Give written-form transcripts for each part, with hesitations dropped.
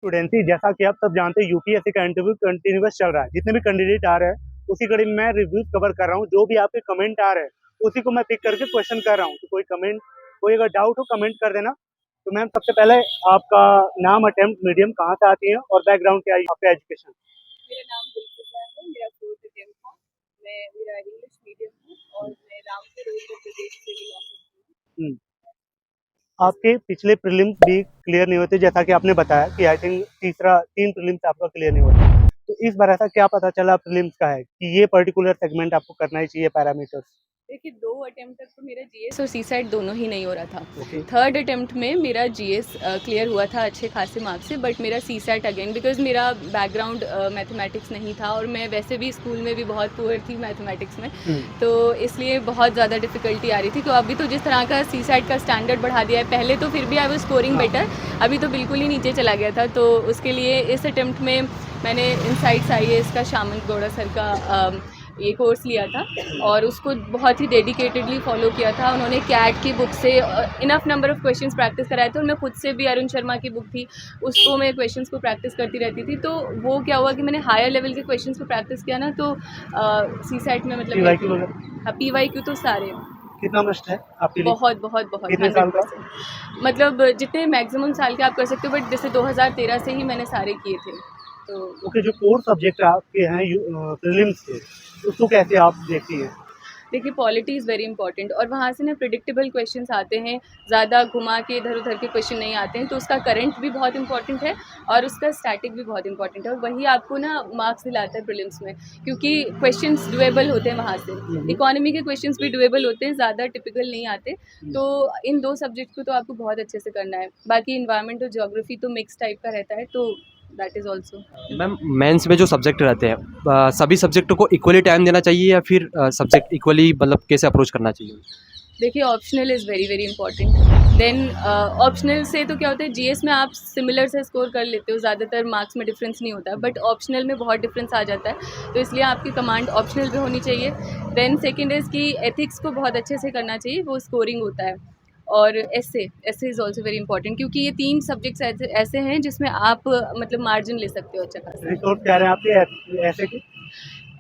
स्टूडेंसी जैसा कि आप सब जानते हैं यूपीएससी का इंटरव्यू कंटिन्यूअस चल रहा है। जितने भी कैंडिडेट आ रहे हैं उसी कड़ी में मैं रिव्यूज कवर कर रहा हूँ। जो भी आपके कमेंट आ रहे हैं उसी को मैं पिक करके क्वेश्चन कर रहा हूँ। तो कोई अगर डाउट हो कमेंट कर देना। तो मैम सबसे पहले आपका नाम, अटेम्प्ट, मीडियम, कहाँ से आती है और बैकग्राउंड क्या है आपका एजुकेशन? मेरा नाम गुलफिजा है, मेरा 4th अटेम्प्ट था। मेरा इंग्लिश मीडियम है और मैं रामपुर उत्तर प्रदेश से बिलोंग करती हूँ। आपके पिछले प्रीलिम्स भी क्लियर नहीं होते, जैसा कि आपने बताया कि आई थिंक तीन प्रीलिम्स आपका क्लियर नहीं होता। तो इस बार ऐसा क्या पता चला प्रीलिम्स का है कि ये पर्टिकुलर सेगमेंट आपको करना ही चाहिए पैरामीटर्स? देखिए 2 अटेम्प्ट तक तो मेरा जीएस और सी साइट दोनों ही नहीं हो रहा था। ओके। 3rd अटेम्प्ट में मेरा जीएस क्लियर हुआ था अच्छे खासे मार्क्स से, बट मेरा सी साइट अगेन बिकॉज मेरा बैकग्राउंड मैथमेटिक्स नहीं था और मैं वैसे भी स्कूल में भी बहुत पुअर थी मैथमेटिक्स में, तो इसलिए बहुत ज़्यादा डिफिकल्टी आ रही थी। तो अभी तो जिस तरह का सी साइट का स्टैंडर्ड बढ़ा दिया है, पहले तो फिर भी आई वाज स्कोरिंग बेटर, अभी तो बिल्कुल ही नीचे चला गया था। तो उसके लिए इस अटेम्प्ट में मैंने इनसाइट्स आईएएस का श्यामंत गौड़ा सर का ये कोर्स लिया था और उसको बहुत ही डेडिकेटेडली फॉलो किया था। उन्होंने कैट की बुक से enough number of questions practice कराए थे और मैं खुद से भी, अरुण शर्मा की बुक थी उसको मैं क्वेश्चंस को प्रैक्टिस करती रहती थी। तो वो क्या हुआ कि मैंने हायर लेवल के क्वेश्चंस को प्रैक्टिस किया ना, तो सी सेट में मतलब PYQ तो सारे कितना मस्ट है आपके लिए? बहुत बहुत बहुत कितने साल का? 100%, मतलब जितने मैक्सिमम साल के आप कर सकते हो, बट जैसे 2013 से ही मैंने सारे किए थे। तो ओके, जो कोर सब्जेक्ट आपके हैं प्रीलिम्स के, उसको कैसे आप देखती हैं? देखिए पॉलिटी इज़ वेरी इंपॉर्टेंट और वहाँ से ना प्रिडिक्टेबल क्वेश्चंस आते हैं, ज़्यादा घुमा के इधर उधर के क्वेश्चन नहीं आते हैं। तो उसका करंट भी बहुत इंपॉर्टेंट है और उसका स्टैटिक भी बहुत इंपॉर्टेंट है और वही आपको ना मार्क्स दिलाता है प्रीलिम्स में, क्योंकि क्वेश्चंस डुएबल होते हैं वहाँ से। इकोनॉमी के क्वेश्चंस भी डुएबल होते हैं, ज़्यादा टिपिकल नहीं आते। तो इन 2 सब्जेक्ट को तो आपको बहुत अच्छे से करना है। बाकी इन्वायरमेंट और ज्योग्राफी तो मिक्स टाइप का रहता है, तो that is also. Ma'am mains में जो सब्जेक्ट रहते हैं सभी सब्जेक्टों को इक्वली टाइम देना चाहिए या फिर सब्जेक्ट इक्वली मतलब कैसे अप्रोच करना चाहिए? देखिए optional is very very important. Then optional से तो क्या होता है, जीएस में आप सिमिलर से स्कोर कर लेते हो, ज़्यादातर मार्क्स में डिफरेंस नहीं होता है, बट ऑप्शनल में बहुत डिफरेंस आ जाता है। तो इसलिए आपकी कमांड ऑप्शनल पे होनी चाहिए। देन सेकेंड इज़ कि एथिक्स को बहुत अच्छे से करना चाहिए, वो स्कोरिंग होता है। और एसे इज़ ऑल्सो वेरी इंपॉर्टेंट, क्योंकि ये 3 सब्जेक्ट्स ऐसे ऐसे हैं जिसमें आप मतलब मार्जिन ले सकते हो अच्छा खासा। रिसोर्स कह रहे हैं आपके ऐसे की?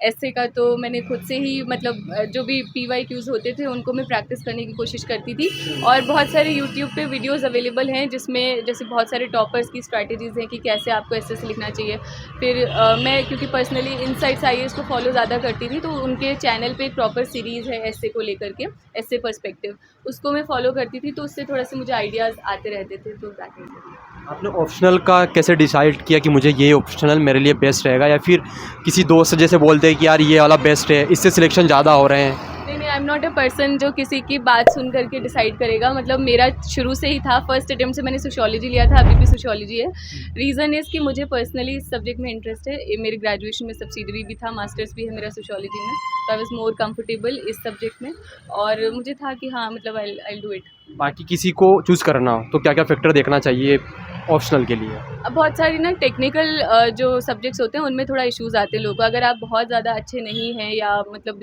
ऐसे का तो मैंने खुद से ही मतलब जो भी PYQs होते थे उनको मैं प्रैक्टिस करने की कोशिश करती थी और बहुत सारे यूट्यूब पे वीडियोस अवेलेबल हैं जिसमें जैसे बहुत सारे टॉपर्स की स्ट्रैटेजीज़ हैं कि कैसे आपको ऐसे लिखना चाहिए। फिर मैं क्योंकि पर्सनली इनसाइट्स आईएएस को फॉलो ज़्यादा करती थी, तो उनके चैनल पे एक प्रॉपर सीरीज़ है ऐसे को लेकर के, ऐसे पर्सपेक्टिव, उसको मैं फॉलो करती थी, तो उससे थोड़ा सा मुझे आइडियाज़ आते रहते थे। तो दैट इज़ आपने ऑप्शनल का कैसे डिसाइड किया कि मुझे ये ऑप्शनल मेरे लिए बेस्ट रहेगा, या फिर किसी दोस्त जैसे बोलते हैं कि यार ये वाला बेस्ट है, इससे सिलेक्शन ज़्यादा हो रहे हैं? नहीं, I am not a person जो किसी की बात सुन करके डिसाइड करेगा। मतलब मेरा शुरू से ही था, फर्स्ट अटेम्प्ट से मैंने सोशियोलॉजी लिया था, अभी भी सोशियोलॉजी है। रीज़न इज़ कि मुझे पर्सनली इस सब्जेक्ट में इंटरेस्ट है। ये मेरे ग्रेजुएशन में सब्सिडरी भी था, मास्टर्स भी है मेरा सोशियोलॉजी में, तो आई वाज मोर कंफर्टेबल इस सब्जेक्ट में और मुझे था कि हाँ मतलब आई डू इट। बाकी किसी को चूज़ करना हो तो क्या क्या फैक्टर देखना चाहिए ऑप्शनल के लिए? अब बहुत सारी ना टेक्निकल जो सब्जेक्ट्स होते हैं उनमें थोड़ा इश्यूज़ आते हैं लोगों को। अगर आप बहुत ज़्यादा अच्छे नहीं हैं या मतलब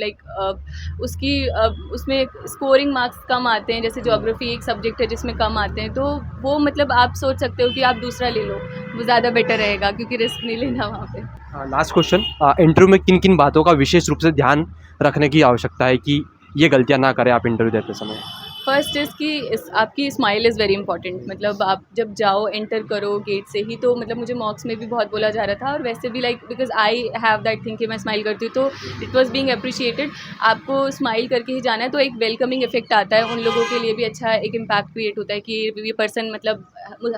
उसमें स्कोरिंग मार्क्स कम आते हैं, जैसे ज्योग्राफी एक सब्जेक्ट है जिसमें कम आते हैं, तो वो मतलब आप सोच सकते हो कि आप दूसरा ले लो, वो ज़्यादा बेटर रहेगा क्योंकि रिस्क नहीं लेना वहाँ पे। लास्ट क्वेश्चन, इंटरव्यू में किन किन बातों का विशेष रूप से ध्यान रखने की आवश्यकता है कि ये गलतियाँ ना करें आप इंटरव्यू देते समय? फर्स्ट इज़ कि आपकी स्माइल इज़ वेरी इंपॉर्टेंट। मतलब आप जब जाओ एंटर करो गेट से ही, तो मतलब मुझे मॉक्स में भी बहुत बोला जा रहा था और वैसे भी like because I have that thing कि मैं स्माइल करती हूँ, तो इट वाज बीइंग अप्रिशिएटेड। आपको स्माइल करके ही जाना है, तो एक वेलकमिंग इफेक्ट आता है, उन लोगों के लिए भी अच्छा एक इम्पैक्ट क्रिएट होता है कि ये पर्सन मतलब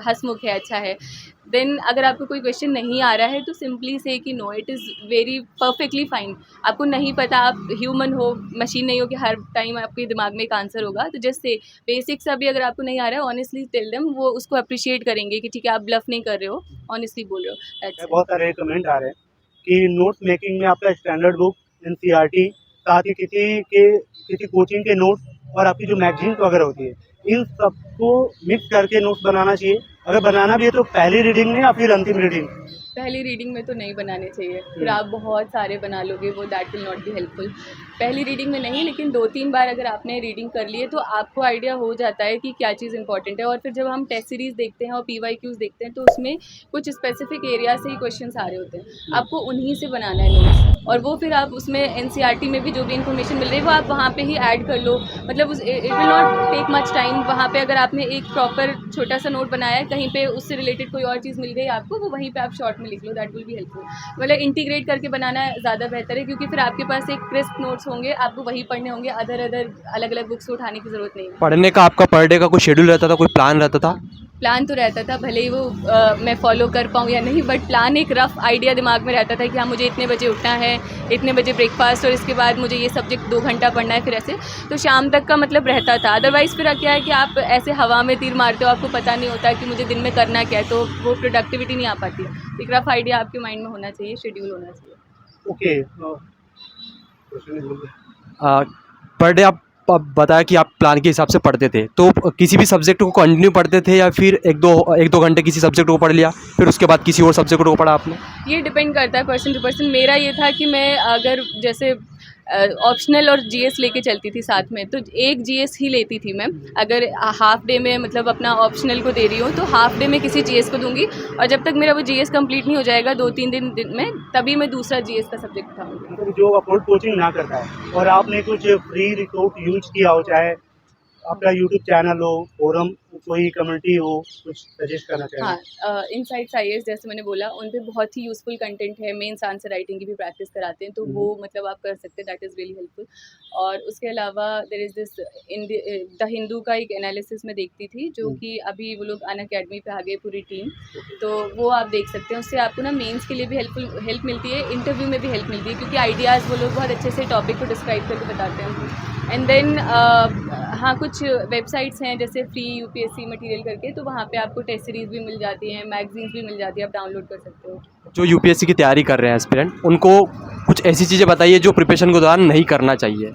हंसमुख है, अच्छा है। देन अगर आपको कोई क्वेश्चन नहीं आ रहा है तो सिंपली से कि no, it is very perfectly fine. आपको नहीं पता, आप ह्यूमन हो, मशीन नहीं हो कि हर टाइम आपके दिमाग में एक आंसर होगा। तो जैसे बेसिक सा भी अगर आपको नहीं आ रहा है, ऑनेस्टली टेल देम, वो उसको अप्रिशिएट करेंगे कि ठीक है आप ब्लफ नहीं कर रहे हो, ऑनेस्टली बोल रहे हो, दैट्स इट। बहुत सारे कमेंट आ रहे हैं कि नोट्स मेकिंग में आपका स्टैंडर्ड बुक, एनसीईआरटी, साथ ही किसी कोचिंग के नोट्स और आपकी जो मैगजीन्स वगैरह होती है, इन सबको मिक्स करके नोट्स बनाना चाहिए। अगर बनाना भी है तो पहली रीडिंग में या फिर अंतिम रीडिंग? पहली रीडिंग में तो नहीं बनाने चाहिए, फिर आप बहुत सारे बना लोगे, वो that will not be helpful. पहली रीडिंग में नहीं, लेकिन 2-3 बार अगर आपने रीडिंग कर ली है तो आपको आइडिया हो जाता है कि क्या चीज़ इंपॉर्टेंट है। और फिर जब हम टेस्ट सीरीज़ देखते हैं और PYQs देखते हैं तो उसमें कुछ स्पेसिफिक एरिया से ही क्वेश्चंस आ रहे होते हैं, आपको उन्हीं से बनाना है नोट्स, और वो फिर आप उसमें NCERT में भी जो भी इन्फॉर्मेशन मिल रही है वो आप वहाँ पे ही ऐड कर लो। मतलब it will not take much time. वहाँ पे अगर आपने एक प्रॉपर छोटा सा नोट बनाया है, कहीं पे उससे रिलेटेड कोई और चीज़ मिल गई आपको, वो वहीं पे आप शॉर्ट में लिख लो, दैट विल बी हेल्पफुल। मतलब इंटीग्रेट करके बनाना ज़्यादा बेहतर है, क्योंकि फिर आपके पास एक क्रिस्प नोट्स होंगे, आपको वही पढ़ने होंगे, अदर अलग अलग बुक्स उठाने की ज़रूरत नहीं है। पढ़ने का आपका पर डे का कोई शेड्यूल रहता था, कोई प्लान रहता था? प्लान तो रहता था, भले ही वो मैं फॉलो कर पाऊँ या नहीं, बट प्लान एक रफ आइडिया दिमाग में रहता था कि हाँ मुझे इतने बजे उठना है, इतने बजे ब्रेकफास्ट, और इसके बाद मुझे ये सब्जेक्ट 2 घंटा पढ़ना है, फिर ऐसे तो शाम तक का मतलब रहता था। अदरवाइज़ फिर क्या है कि आप ऐसे हवा में तीर मारते हो, आपको पता नहीं होता कि मुझे दिन में करना क्या है, तो वो प्रोडक्टिविटी नहीं आ पाती है। एक रफ आइडिया आपके माइंड में होना चाहिए, शेड्यूल होना चाहिए। ओके, पर डे आप बताया कि आप प्लान के हिसाब से पढ़ते थे, तो किसी भी सब्जेक्ट को कंटिन्यू पढ़ते थे या फिर एक दो घंटे किसी सब्जेक्ट को पढ़ लिया, फिर उसके बाद किसी और सब्जेक्ट को पढ़ा आपने? ये डिपेंड करता है पर्सन टू पर्सन। मेरा ये था कि मैं अगर जैसे ऑप्शनल और GS लेके चलती थी साथ में, तो एक GS ही लेती थी मैं। अगर हाफ डे में मतलब अपना ऑप्शनल को दे रही हूँ तो हाफ डे में किसी GS को दूंगी, और जब तक मेरा वो GS कंप्लीट नहीं हो जाएगा 2-3 दिन में, तभी मैं दूसरा GS का सब्जेक्ट उठाऊंगी। तो जो अपलोड कोचिंग ना करता है और आपने कुछ फ्री रिसोर्स यूज किया हो, चाहे आपका यूट्यूब चैनल हो, फोरम, कोई कम्युनिटी हो, कुछ सजेस्ट करना चाहिए? हाँ, इनसाइट्स IAS जैसे मैंने बोला, उन पे बहुत ही यूज़फुल कंटेंट है, मेंस आंसर राइटिंग की भी प्रैक्टिस कराते हैं, तो वो मतलब आप कर सकते हैं, दैट इज़ रियली हेल्पफुल। और उसके अलावा there is this the Hindu का एक एनालिसिस मैं देखती थी, जो कि अभी वो लोग अनअकैडमी पे आ गए पूरी टीम, तो वो आप देख सकते हैं। उससे आपको ना मेंस के लिए भी हेल्प मिलती है, इंटरव्यू में भी हेल्प मिलती है, क्योंकि आइडियाज़ वो लोग बहुत अच्छे से टॉपिक को डिस्क्राइब करके बताते हैं। एंड देन हाँ, कुछ वेबसाइट्स हैं जैसे फ्री UPSC मटेरियल करके, तो वहाँ पे आपको टेस्ट सीरीज़ भी मिल जाती हैं, मैगजीन्स भी मिल जाती है, आप डाउनलोड कर सकते हो। जो UPSC की तैयारी कर रहे हैं एस्पिरेंट, उनको कुछ ऐसी चीज़ें बताइए जो प्रिपरेशन के दौरान नहीं करना चाहिए।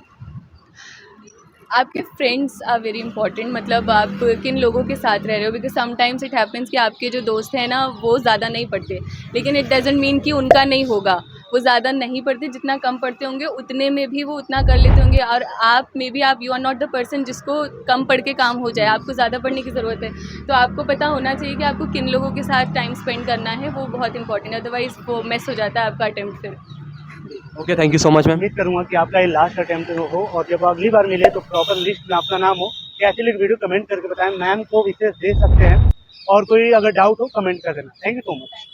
आपके फ्रेंड्स आर वेरी इंपॉर्टेंट, मतलब आप किन लोगों के साथ रह रहे हो, बिकॉज समटाइम्स इट हैपन्स कि आपके जो दोस्त हैं ना वो ज़्यादा नहीं पढ़ते, लेकिन इट डजेंट मीन कि उनका नहीं होगा। वो ज़्यादा नहीं पढ़ते, जितना कम पढ़ते होंगे उतने में भी वो उतना कर लेते होंगे, और आप मे बी आप you are not the person जिसको कम पढ़ के काम हो जाए, आपको ज़्यादा पढ़ने की ज़रूरत है। तो आपको पता होना चाहिए कि आपको किन लोगों के साथ टाइम स्पेंड करना है, वो बहुत इंपॉर्टेंट है, अदरवाइज़ वो मिस हो जाता है आपका अटेम्प्ट फिर। Okay, thank you so much ma'am. उम्मीद करूंगा कि आपका ये लास्ट अटेम्प्ट हो, और जब अगली बार मिले तो प्रॉपर लिस्ट में आपका नाम हो। कैसी लगी वीडियो कमेंट करके बताएं, मैम को विशेष दे सकते हैं, और कोई अगर डाउट हो कमेंट कर देना। Thank you so much.